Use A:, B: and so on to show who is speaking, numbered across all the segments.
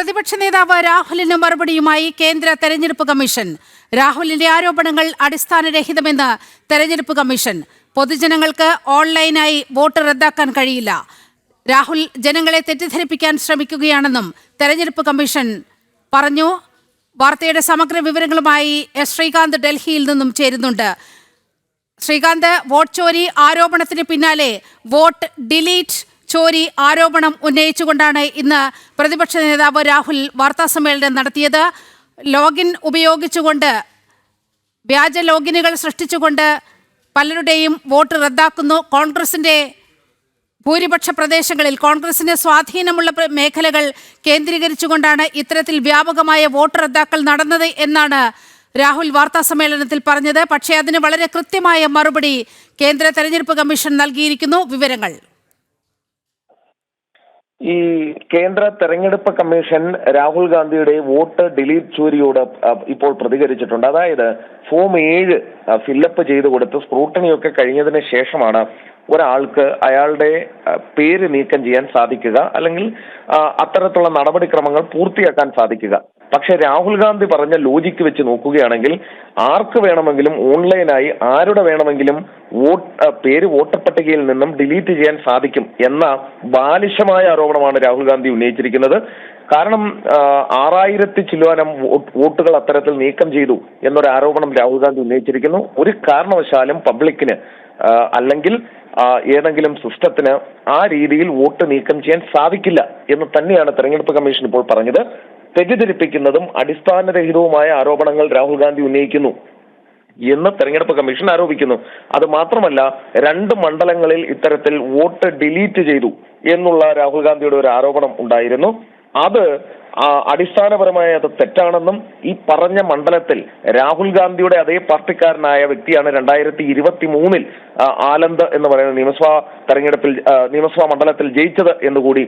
A: പ്രതിപക്ഷ നേതാവ് രാഹുലിന് മറുപടിയുമായി കേന്ദ്ര തെരഞ്ഞെടുപ്പ് കമ്മീഷൻ. രാഹുലിന്റെ ആരോപണങ്ങൾ അടിസ്ഥാനരഹിതമെന്ന് തെരഞ്ഞെടുപ്പ് കമ്മീഷൻ. പൊതുജനങ്ങൾക്ക് ഓൺലൈനായി വോട്ട് റദ്ദാക്കാൻ കഴിയില്ല. രാഹുൽ ജനങ്ങളെ തെറ്റിദ്ധരിപ്പിക്കാൻ ശ്രമിക്കുകയാണെന്നും തെരഞ്ഞെടുപ്പ് കമ്മീഷൻ പറഞ്ഞു. വാർത്തയുടെ സമഗ്ര വിവരങ്ങളുമായി എസ് ശ്രീകാന്ത് ഡൽഹിയിൽ നിന്നും ചേരുന്നുണ്ട്. ശ്രീകാന്ത്, വോട്ട് ചോരി ആരോപണത്തിന് പിന്നാലെ വോട്ട് ഡിലീറ്റ് ചോരി ആരോപണം ഉന്നയിച്ചുകൊണ്ടാണ് ഇന്ന് പ്രതിപക്ഷ നേതാവ് രാഹുൽ വാർത്താസമ്മേളനം നടത്തിയത്. ലോഗിൻ ഉപയോഗിച്ചുകൊണ്ട്, വ്യാജ ലോഗിനുകൾ സൃഷ്ടിച്ചുകൊണ്ട് പലരുടെയും വോട്ട് റദ്ദാക്കുന്നു. കോൺഗ്രസിന്റെ ഭൂരിപക്ഷ പ്രദേശങ്ങളിൽ, കോൺഗ്രസിന് സ്വാധീനമുള്ള മേഖലകൾ കേന്ദ്രീകരിച്ചുകൊണ്ടാണ് ഇത്തരത്തിൽ വ്യാപകമായ വോട്ട് റദ്ദാക്കൽ നടന്നത് എന്നാണ് രാഹുൽ വാർത്താസമ്മേളനത്തിൽ പറഞ്ഞത്. പക്ഷേ അതിന് വളരെ കൃത്യമായ മറുപടി കേന്ദ്ര തെരഞ്ഞെടുപ്പ് കമ്മീഷൻ നൽകിയിരിക്കുന്നു. വിവരങ്ങൾ.
B: ഈ കേന്ദ്ര തെരഞ്ഞെടുപ്പ് കമ്മീഷൻ രാഹുൽ ഗാന്ധിയുടെ വോട്ട് ഡിലീറ്റ് ചോരിയോട് ഇപ്പോൾ പ്രതികരിച്ചിട്ടുണ്ട്. അതായത് ഫോം 7 ഫില്ലപ്പ് ചെയ്ത് കൊടുത്ത് സ്ക്രൂട്ടണിയൊക്കെ കഴിഞ്ഞതിന് ശേഷമാണ് ഒരാൾക്ക് അയാളുടെ പേര് നീക്കം ചെയ്യാൻ സാധിക്കുക, അല്ലെങ്കിൽ അത്തരത്തിലുള്ള നടപടിക്രമങ്ങൾ പൂർത്തിയാക്കാൻ സാധിക്കുക. പക്ഷെ രാഹുൽ ഗാന്ധി പറഞ്ഞ ലോജിക്ക് വെച്ച് നോക്കുകയാണെങ്കിൽ ആർക്ക് വേണമെങ്കിലും ഓൺലൈനായി ആരുടെ വേണമെങ്കിലും പേര് വോട്ടർ പട്ടികയിൽ നിന്നും ഡിലീറ്റ് ചെയ്യാൻ സാധിക്കും എന്ന ബാലിശമായ ആരോപണമാണ് രാഹുൽ ഗാന്ധി ഉന്നയിച്ചിരിക്കുന്നത്. കാരണം 6000 ചില്ലുവാനം വോട്ടുകൾ അത്തരത്തിൽ നീക്കം ചെയ്തു എന്നൊരു ആരോപണം രാഹുൽ ഗാന്ധി ഉന്നയിച്ചിരിക്കുന്നു. ഒരു കാരണവശാലും പബ്ലിക്കിന് അല്ലെങ്കിൽ ഏതെങ്കിലും സിസ്റ്റത്തിന് ആ രീതിയിൽ വോട്ട് നീക്കം ചെയ്യാൻ സാധിക്കില്ല എന്ന് തന്നെയാണ് തെരഞ്ഞെടുപ്പ് കമ്മീഷൻ ഇപ്പോൾ പറഞ്ഞത്. തെറ്റിദ്ധരിപ്പിക്കുന്നതും അടിസ്ഥാനരഹിതവുമായ ആരോപണങ്ങൾ രാഹുൽ ഗാന്ധി ഉന്നയിക്കുന്നു എന്ന് തെരഞ്ഞെടുപ്പ് കമ്മീഷൻ ആരോപിക്കുന്നു. അത് മാത്രമല്ല, 2 മണ്ഡലങ്ങളിൽ ഇത്തരത്തിൽ വോട്ട് ഡിലീറ്റ് ചെയ്തു എന്നുള്ള രാഹുൽ ഗാന്ധിയുടെ ഒരു ആരോപണം ഉണ്ടായിരുന്നു. അത് അടിസ്ഥാനപരമായി അത് തെറ്റാണെന്നും ഈ പറഞ്ഞ മണ്ഡലത്തിൽ രാഹുൽ ഗാന്ധിയുടെ അതേ പാർട്ടിക്കാരനായ വ്യക്തിയാണ് 2023 ആനന്ദ് എന്ന് പറയുന്ന നിയമസഭാ മണ്ഡലത്തിൽ ജയിച്ചത് എന്നുകൂടി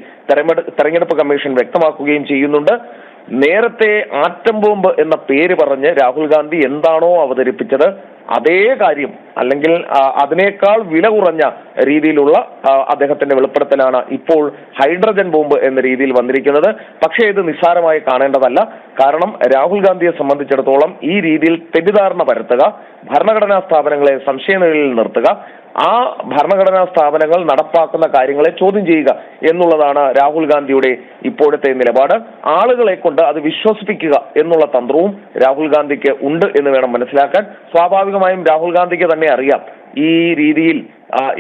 B: തെരഞ്ഞെടുപ്പ് കമ്മീഷൻ വ്യക്തമാക്കുകയും ചെയ്യുന്നുണ്ട്. നേരത്തെ ആറ്റം ബോംബ് എന്ന പേര് പറഞ്ഞ് രാഹുൽ ഗാന്ധി എന്താണോ അവതരിപ്പിച്ചത് അതേ കാര്യം, അല്ലെങ്കിൽ അതിനേക്കാൾ വില കുറഞ്ഞ രീതിയിലുള്ള അദ്ദേഹത്തിന്റെ വെളിപ്പെടുത്തലാണ് ഇപ്പോൾ ഹൈഡ്രജൻ ബോംബ് എന്ന രീതിയിൽ വന്നിരിക്കുന്നത്. പക്ഷേ ഇത് നിസ്സാരമായി കാണേണ്ടതല്ല. കാരണം രാഹുൽ ഗാന്ധിയെ സംബന്ധിച്ചിടത്തോളം ഈ രീതിയിൽ തെറ്റിദ്ധാരണ പരത്തുക, ഭരണഘടനാ സ്ഥാപനങ്ങളെ സംശയനിഴലിൽ നിർത്തുക, ആ ഭരണഘടനാ സ്ഥാപനങ്ങൾ നടപ്പാക്കുന്ന കാര്യങ്ങളെ ചോദ്യം ചെയ്യുക എന്നുള്ളതാണ് രാഹുൽ ഗാന്ധിയുടെ ഇപ്പോഴത്തെ നിലപാട്. ആളുകളെ കൊണ്ട് അത് വിശ്വസിപ്പിക്കുക എന്നുള്ള തന്ത്രവും രാഹുൽ ഗാന്ധിക്ക് ഉണ്ട് എന്ന് വേണം മനസ്സിലാക്കാൻ. സ്വാഭാവികമായും രാഹുൽ ഗാന്ധിക്ക് തന്നെ അറിയാം ഈ രീതിയിൽ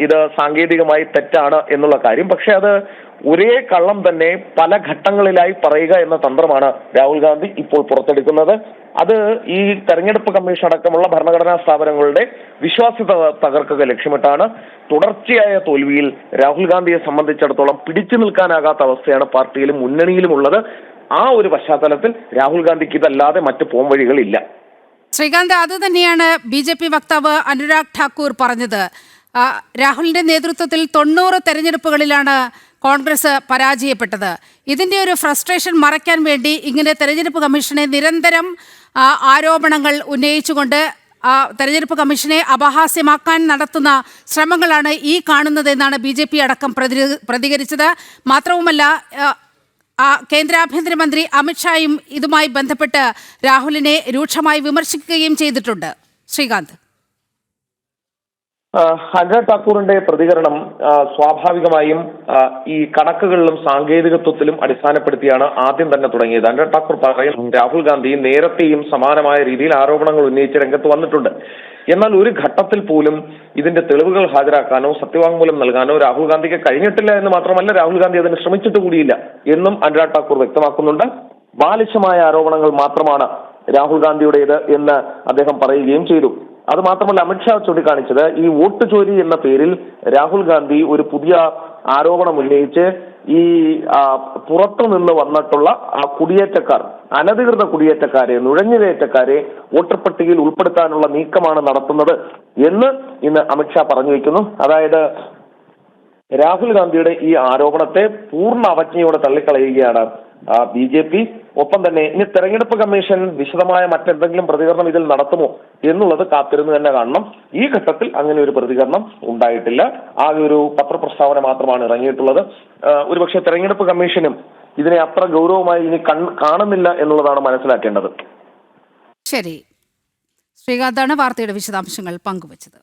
B: ഇത് സാങ്കേതികമായി തെറ്റാണ് എന്നുള്ള കാര്യം. പക്ഷെ അത് ഒരേ കള്ളം തന്നെ പല ഘട്ടങ്ങളിലായി പറയുക എന്ന തന്ത്രമാണ് രാഹുൽ ഗാന്ധി ഇപ്പോൾ പുറത്തെടുക്കുന്നത്. അത് ഈ തെരഞ്ഞെടുപ്പ് കമ്മീഷൻ അടക്കമുള്ള ഭരണഘടനാ സ്ഥാപനങ്ങളുടെ വിശ്വാസ്യത തകർക്കുക ലക്ഷ്യമിട്ടാണ്. തുടർച്ചയായ തോൽവിയിൽ രാഹുൽ ഗാന്ധിയെ സംബന്ധിച്ചിടത്തോളം പിടിച്ചു നിൽക്കാനാകാത്ത അവസ്ഥയാണ് പാർട്ടിയിലും മുന്നണിയിലും ഉള്ളത്. ആ ഒരു പശ്ചാത്തലത്തിൽ രാഹുൽ ഗാന്ധിക്ക് ഇതല്ലാതെ മറ്റു പോംവഴികളില്ല.
A: ശ്രീകാന്ത്, അത് തന്നെയാണ് BJP വക്താവ് അനുരാഗ് ഠാക്കൂർ പറഞ്ഞത്. രാഹുലിന്റെ നേതൃത്വത്തിൽ 90 തെരഞ്ഞെടുപ്പുകളിലാണ് കോൺഗ്രസ് പരാജയപ്പെട്ടത്. ഇതിന്റെ ഒരു ഫ്രസ്ട്രേഷൻ മറയ്ക്കാൻ വേണ്ടി ഇങ്ങനെ തെരഞ്ഞെടുപ്പ് കമ്മീഷനെ നിരന്തരം ആരോപണങ്ങൾ ഉന്നയിച്ചുകൊണ്ട് തെരഞ്ഞെടുപ്പ് കമ്മീഷനെ അപഹാസ്യമാക്കാൻ നടത്തുന്ന ശ്രമങ്ങളാണ് ഈ കാണുന്നതെന്നാണ് BJP അടക്കം പ്രതികരിച്ചത്. മാത്രവുമല്ല, കേന്ദ്ര ആഭ്യന്തരമന്ത്രി അമിത്ഷായും ഇതുമായി ബന്ധപ്പെട്ട് രാഹുലിനെ രൂക്ഷമായി വിമർശിക്കുകയും ചെയ്തിട്ടുണ്ട്. ശ്രീകാന്ത്,
B: അനുരാഗ് ഠാക്കൂറിന്റെ പ്രതികരണം സ്വാഭാവികമായും ഈ കണക്കുകളിലും സാങ്കേതികത്വത്തിലും അടിസ്ഥാനപ്പെടുത്തിയാണ് ആദ്യം തന്നെ തുടങ്ങിയത്. അനുരാഗ് ഠാക്കൂർ പറയും രാഹുൽ ഗാന്ധി നേരത്തെയും സമാനമായ രീതിയിൽ ആരോപണങ്ങൾ ഉന്നയിച്ച് രംഗത്ത് വന്നിട്ടുണ്ട്. എന്നാൽ ഒരു ഘട്ടത്തിൽ പോലും ഇതിന്റെ തെളിവുകൾ ഹാജരാക്കാനോ സത്യവാങ്മൂലം നൽകാനോ രാഹുൽ ഗാന്ധിക്ക് കഴിഞ്ഞിട്ടില്ല എന്ന് മാത്രമല്ല, രാഹുൽ ഗാന്ധി അതിന് ശ്രമിച്ചിട്ട് കൂടിയില്ല എന്നും അനുരാഗ് ഠാക്കൂർ വ്യക്തമാക്കുന്നുണ്ട്. ബാലിശമായ ആരോപണങ്ങൾ മാത്രമാണ് രാഹുൽ ഗാന്ധിയുടേത് എന്ന് അദ്ദേഹം പറയുകയും ചെയ്തു. അത് മാത്രമല്ല, അമിത്ഷാ ചൂണ്ടിക്കാണിച്ചത് ഈ വോട്ട് ചോരി എന്ന പേരിൽ രാഹുൽ ഗാന്ധി ഒരു പുതിയ ആരോപണം ഉന്നയിച്ച് ഈ പുറത്തു നിന്ന് വന്നിട്ടുള്ള കുടിയേറ്റക്കാർ, അനധികൃത കുടിയേറ്റക്കാരെ, നുഴഞ്ഞുകയറ്റക്കാരെ വോട്ടർ പട്ടികയിൽ ഉൾപ്പെടുത്താനുള്ള നീക്കമാണ് നടത്തുന്നത് എന്ന് ഇന്ന് അമിത്ഷാ പറഞ്ഞു വയ്ക്കുന്നു. അതായത് രാഹുൽ ഗാന്ധിയുടെ ഈ ആരോപണത്തെ പൂർണ്ണ അവജ്ഞയോടെ തള്ളിക്കളയുകയാണ് BJP. ഒപ്പം തന്നെ ഇനി തെരഞ്ഞെടുപ്പ് കമ്മീഷൻ വിശദമായ മറ്റെന്തെങ്കിലും പ്രതികരണം ഇതിൽ നടത്തുമോ എന്നുള്ളത് കാത്തിരുന്ന് തന്നെ കാണണം. ഈ ഘട്ടത്തിൽ അങ്ങനെ ഒരു പ്രതികരണം ഉണ്ടായിട്ടില്ല. ആകെ ഒരു പത്രപ്രസ്താവന മാത്രമാണ് ഇറങ്ങിയിട്ടുള്ളത്. ഒരുപക്ഷെ തെരഞ്ഞെടുപ്പ് കമ്മീഷനും ഇതിനെ അത്ര ഗൗരവമായി ഇനി കാണുന്നില്ല എന്നുള്ളതാണ് മനസ്സിലാക്കേണ്ടത്.
A: ശരി, ശ്രീകാന്താണ് വാർത്തയുടെ വിശദാംശങ്ങൾ പങ്കുവച്ചത്.